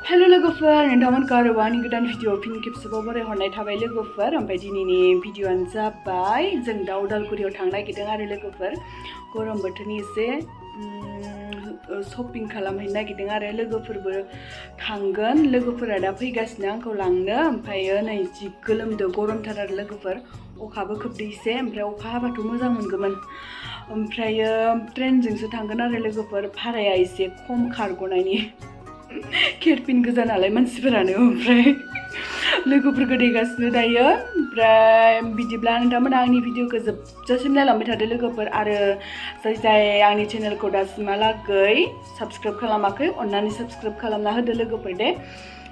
Hello लोगोफोर नोंथांमोनखौ आरोबाव आंनि गोदान भिडिअ फिन खेबसेबाव बरायहरनाय थाबाय लोगोफोर ओमफ्राय दिनैनि भिडिअआनो जाबाय जों दा उदालगुरियाव थांनो नागिरदों आरो लोगोफोर गरम बोथोरनि एसे शपिं खालामहैनो नागिरदों आरो लोगोफोरबो थांगोन लोगोफोरा दा फैगासिनो आंखौ लांनो ओमफ्राय नै जि गोलोमदो गरमथार आरो लोगोफोर अखाबो खोबदैसे ओमफ्राय अखा हाबाथ' मोजां मोनगौमोन ओमफ्राय ट्रेनजोंसो थांगोन आरो लोगोफोर भाराया एसे खम खारग'नायनि केरपिन गोजा नालाय मानसिफोरानो ओमफ्राय लोगोफोरखौ देगासिनो दायो ओमफ्राय बिदिब्ला नोंथांमोना आंनि भिडिअखौ जोबजासिम नायलांबाय थादो लोगोफोर आरो जाय आंनि चेनेलखौ दासिमहालागै साबस्क्राइब खालामाखै अन्नानै साबस्क्राइब खालामना होदो लोगोफोर दे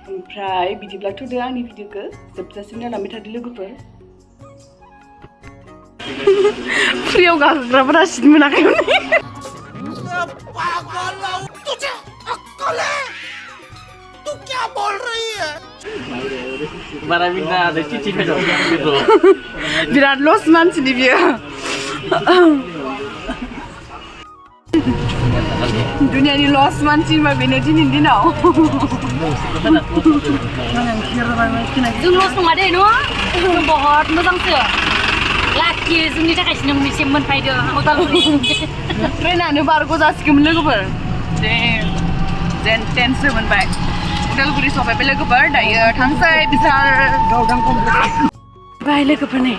ओमफ्राय बिदिब्ला थुदो आंनि भिडिअखौ जोबजासिम नायलांबाय थादो लोगोफोर फ्रियाव गाखोग्राफोरा सिट मोनाखैमोन तू क्या बोल रही है? बिराद लस मानसिनि बियो दुनियानि लस मानसि होनबा बेनो दिनैनि दिनाव जों लस नङा दे न' जों बहुत मोजांसो लाखि जोंनि थाखायसो नोंनिसिम मोनफैदों उदालगुरि ट्रेनानो बारग' जासिगौमोन लोगोफोर जेन टेनसो मोनबाय उदालगुरि सफैबाय लोगोफोर दायो थांसै बिसार बाय लोगोफोर नै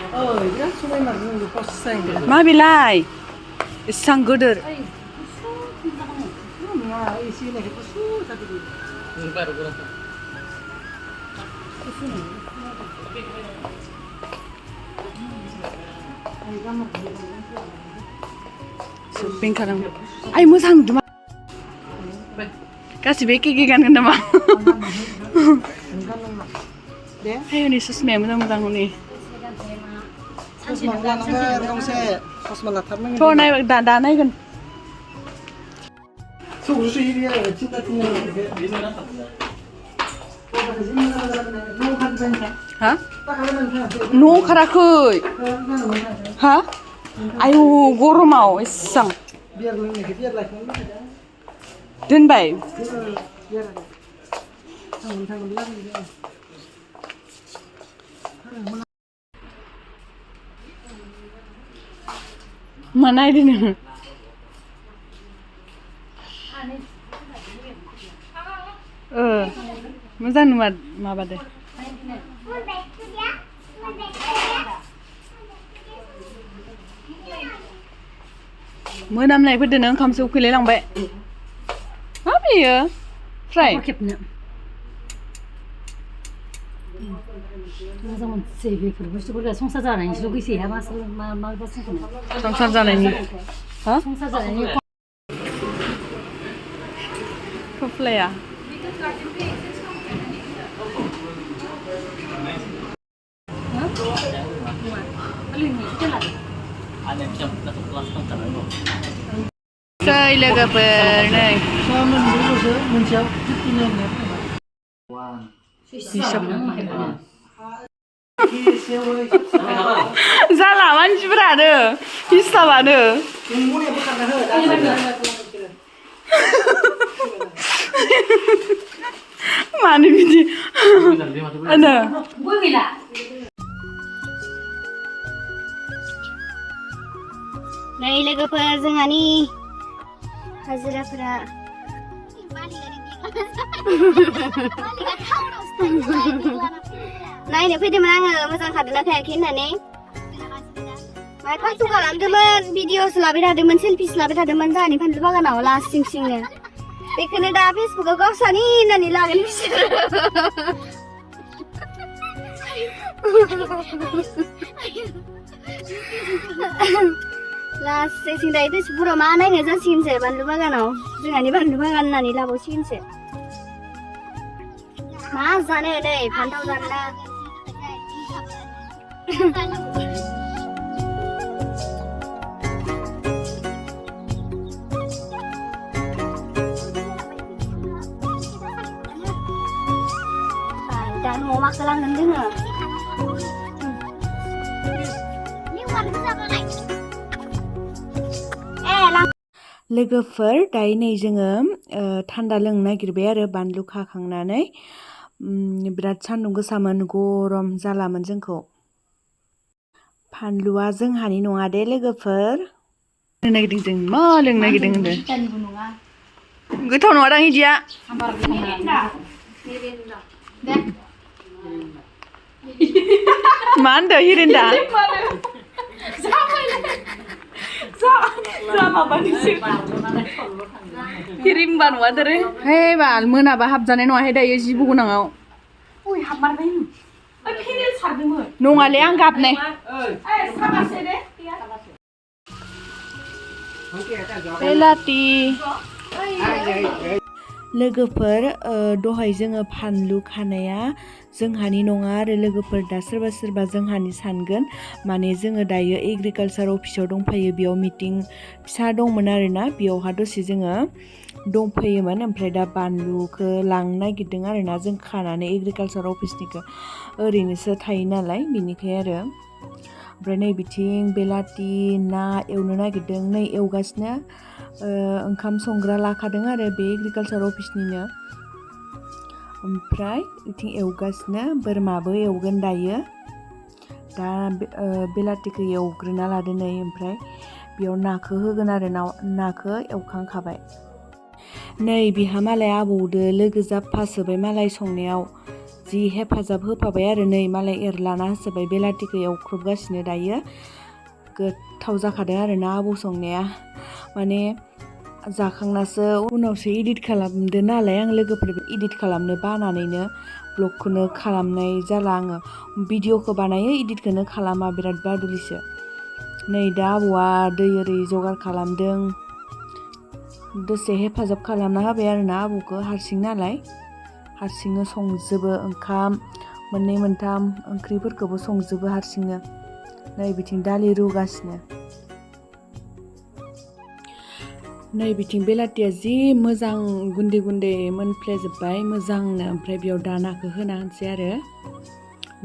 मा बेलाय एसां गोदोर शपिं खालाम आइ मोजां नुदों गासिबो एखे गानगोन नामा हाय हनै ससमाया मोजां मोजां हनै दा नायगोन हा न' ओंखाराखै हा आयु गरमाव एसां दोनबाय मा नायदों नोङो मोजां नुवा माबादो मोनामनायफोरदोनो ओंखामसो उखैलाय लांबाय मा बेयो फ्राय खेबनो मोजां मोनसै बेफोर बुस्थुफोरखौ संसार जानायनिसो लुगैसै हा मा संसार जानायनि हा संसार जानायनि खफ्लाया Say logoफोर नै जाला मानसिफोरानो हिसाबानो मानो बिदि नै लोगोफोर जोंहानि हाजिराफोरा नायनो फैदोंमोन आङो मोजां खारदोंना खायाखै होननानै खस्थ' खालामदोंमोन भिडिअ'सो लाबाय थादोंमोन सेल्फिसो लाबाय थादोंमन जोंहानि फानलु बागानाव लास्ट सिंनो बेखौनो दा फेसबुकआव गावसानि होननानै लागोन बिसोरो लास्ट सिं दायो फेसबुकफोराव मा नायनो जासिगोनसो बानलु बागानाव जोंहानि बानलु बागान होननानै लाबावसिगोनसो मा जानो नै फान्थाव जानो दा न'आव मा खालामगोन जोङो लोगोफोर दायो नै जोङो थान्दा लोंनो नागिरबाय आरो बानलु खाखांनानै बिराद सान्दुं गोसामोन गरम जालामोन जोंखौ फानलुआ जोंहानि नङा दे लोगोफोर लोंनो नागिरदों जों मा लोंनो नागिरदों होनदों गोथाव नङा दां इदिया मा होनदों हिरेन्दा हिरिम्बा नङा दोरे हे बाल मोनाबा हाबजानाय नङाहाय दायो जिबौ गोनाङाव नङालै आं गाबनाय बेलाथि लोगोफोर दहाय जोङो फानलु खानाया जोंहानि नङा आरो लोगोफोर दा सोरबा सोरबा जोंहानि सानगोन माने जोङो दायो एग्रिकालसार अफिसाव दंफैयो बेयाव मिटिं फिसा दंमोन आरोना बेयावहा दसे जोङो दंफैयोमोन ओमफ्राय दा बानलुखौ लांनो नागिरदों आरोना जों खानानै एग्रिकालसार अफिसनिखौ ओरैनोसो थायो नालाय बिनिखाय आरो ओमफ्राय नै बिथिं बेलाथि ना एवनो नागिरदों नै एवगासिनो ओंखाम संग्रा लाखादों आरो बे एग्रिकालसार अफिसनिनो ओमफ्राय बिथिं एवगासिनो बोरमाबो एवगोन दायो दा बेलाथिखौ एवग्रोना लादो नै ओमफ्राय बेयाव नाखौ होगोन आरो नाखौ एवखांखाबाय नै बिहा मालाय आबौदो लोगो जाफासोबाय मालाय संनायाव जि हेफाजाब होफाबाय आरो नै मालाय एरलाना होसोबाय बेलाथिखौ एवख्रुबगासिनो दायो गोथाव जाखादों आरोना आबौ संनाया माने जाखांनासो उनावसो इडिट खालामदो नालाय आं लोगोफोर इडिट खालामनो बानानैनो ब्लगखौनो खालामनाय जाला आङो भिडिअखौ बानायो इडिटखौनो खालामा बिराद बादुलिसो नै दा आबौआ दै ओरै जगार खालामदों दसे हेफाजाब खालामना होबाय आरोना आबौखौ हारसिं नालाय हारसिंनो संजोबो ओंखाम मोननै मोनथाम ओंख्रिफोरखौबो संजोबो हारसिंनो नै बिथिं दालि रुगासिनो नै बिथिं बेलाथिया जि मोजां गुन्दै गुन्दै मोनफ्लेजोब्बाय मोजांनो ओमफ्राय बेयाव दानाखौ होना होनसै आरो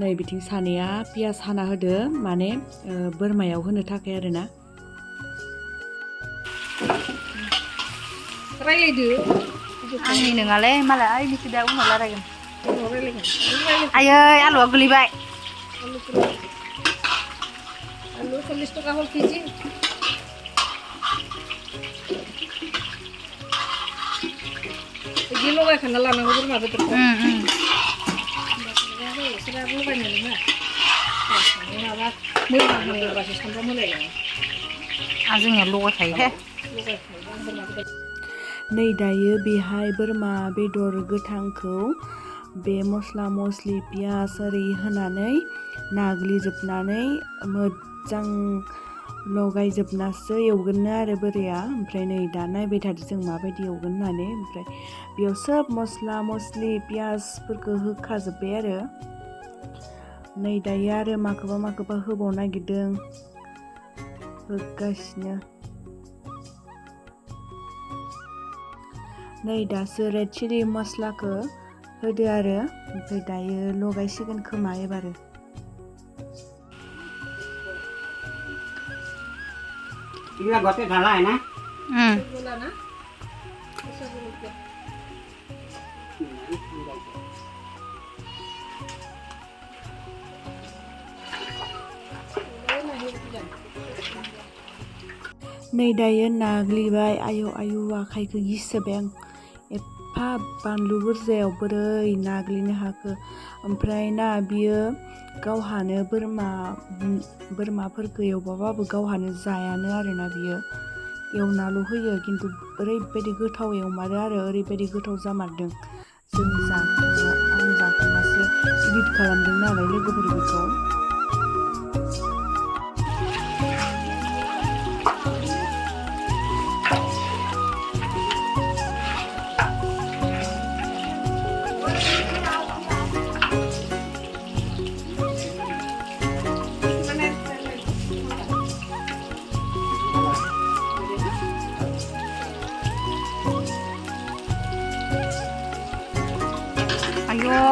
नै बिथिं सानैया पियास हाना होदो माने बोरमायाव होनो थाखाय आरोना रायलायदो आंनि नङालै मालाय आइनिखौ दा उनाव रायलायगोन आयै आलुआ गोलैबाय आलु 40 थाखा हल केजि बिदि लगायखाना लानांगौ बोरमा बेदरखौ लगायनानै मा माबा मोजां होबासो सामब्राम होलायलाङो जोंनिया लगायखायो नै दायो बेहाय बोरमा बेदर गोथांखौ बे मस्ला मस्लि पियास ओरै होनानै नाग्लिजोबनानै मोजां लगायजोबनासो एवगोननो आरो बोराया ओमफ्राय नै दा नायबाय थादो जों माबायदि एवगोन होननानै ओमफ्राय बेयाव सोब मस्ला मस्लि पियासफोरखौ होखाजोब्बाय आरो नै दायो आरो माखौबा होबावनो नागिरदों होगासिनो नै दासो रेड चिली मस्लाखौ होदो आरो ओमफ्राय दायो लगायसिगोन खोमा एबारो Ini gotnya salah ya, nah? नै दायो नाग्लिबाय आयु आखाइखौ गिसोबाय आं एफा बानलु बुरजायाव बोरै नाग्लिनो हाखो ओमफ्राय ना बियो गावहानो बोरमाफोरखौ एवबाबाबो गावहानो जायानो आरोना बियो एवनाल' होयो खिन्थु ओरैबायदि गोथाव एवमारो आरो ओरैबायदि गोथाव जामारदों आं जाखांनासो इडिट खालामदों नालाय लोगोफोर बेखौ Ayo